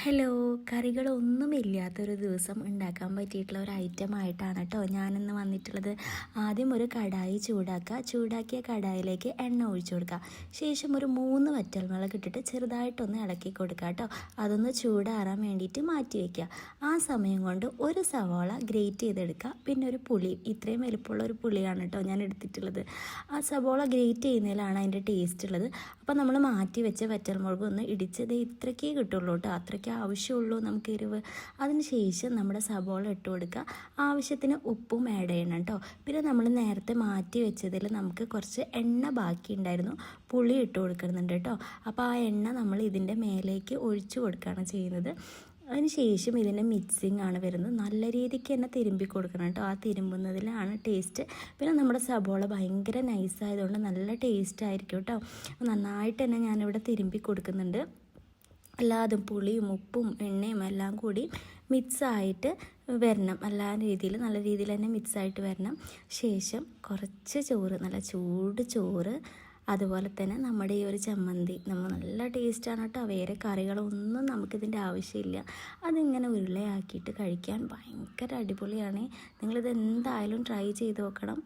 Hello, കറികളൊന്നുമില്ലാത്തൊരു ദിവസം ഉണ്ടാക്കാൻ പറ്റിയിട്ടുള്ള ഒരു ഐറ്റമായിട്ടാണ് കേട്ടോ ഞാനിന്ന് വന്നിട്ടുള്ളത്. ആദ്യം ഒരു കടായി ചൂടാക്കുക. ചൂടാക്കിയ കടായിലേക്ക് എണ്ണ ഒഴിച്ചു കൊടുക്കുക. ശേഷം ഒരു 3 വറ്റൽമുളക് ഇട്ടിട്ട് ചെറുതായിട്ടൊന്ന് ഇളക്കി കൊടുക്കുക കേട്ടോ. അതൊന്ന് ചൂടാറാൻ വേണ്ടിയിട്ട് മാറ്റി വയ്ക്കുക. ആ സമയം കൊണ്ട് ഒരു സവാള ഗ്രേറ്റ് ചെയ്തെടുക്കുക. പിന്നെ ഒരു പുളി, ഇത്രയും വലിപ്പമുള്ള ഒരു പുളിയാണ് കേട്ടോ ഞാൻ എടുത്തിട്ടുള്ളത്. ആ സവാള ഗ്രേറ്റ് ചെയ്യുന്നതിലാണ് അതിൻ്റെ ടേസ്റ്റ് ഉള്ളത്. അപ്പോൾ നമ്മൾ മാറ്റി വെച്ച വറ്റൽമുളക് ഒന്ന് ഇടിച്ചത് ഇത്രയ്ക്കേ കിട്ടുള്ളൂ കേട്ടോ, അത്രയ്ക്ക് ആവശ്യമുള്ളൂ നമുക്ക് എരിവ്. അതിന് ശേഷം നമ്മുടെ സബോള ഇട്ട് കൊടുക്കുക. ആവശ്യത്തിന് ഉപ്പും ആഡ് ചെയ്യണം കേട്ടോ. പിന്നെ നമ്മൾ നേരത്തെ മാറ്റി വെച്ചതിൽ നമുക്ക് കുറച്ച് എണ്ണ ബാക്കി ഉണ്ടായിരുന്നു, പുളി ഇട്ട് കൊടുക്കുന്നുണ്ട് കേട്ടോ. അപ്പോൾ ആ എണ്ണ നമ്മൾ ഇതിൻ്റെ മേലേക്ക് ഒഴിച്ചു കൊടുക്കുകയാണ് ചെയ്യുന്നത്. അതിന് ശേഷം ഇതിൻ്റെ മിക്സിങ് ആണ് വരുന്നത്. നല്ല രീതിക്ക് തന്നെ തിരുമ്പി കൊടുക്കണം കേട്ടോ, ആ തിരുമ്പുന്നതിലാണ് ടേസ്റ്റ്. പിന്നെ നമ്മുടെ സബോള ഭയങ്കര നൈസായതുകൊണ്ട് നല്ല ടേസ്റ്റ് ആയിരിക്കും കേട്ടോ. നന്നായിട്ട് തന്നെ ഞാനിവിടെ തിരുമ്പി കൊടുക്കുന്നുണ്ട്. എല്ലാതും പുളിയും ഉപ്പും എണ്ണയും എല്ലാം കൂടി മിക്സായിട്ട് വരണം, നല്ല രീതിയിൽ തന്നെ മിക്സായിട്ട് വരണം. ശേഷം കുറച്ച് ചോറ്, നല്ല ചൂട് ചോറ്, അതുപോലെ തന്നെ നമ്മുടെ ഈ ഒരു ചമ്മന്തി നമ്മൾ നല്ല ടേസ്റ്റാണ് കേട്ടോ. വേറെ കറികളൊന്നും നമുക്കിതിൻ്റെ ആവശ്യമില്ല. അതിങ്ങനെ ഉരുളയാക്കിയിട്ട് കഴിക്കാൻ ഭയങ്കര അടിപൊളിയാണ്. നിങ്ങളിത് എന്തായാലും ട്രൈ ചെയ്ത് നോക്കണം.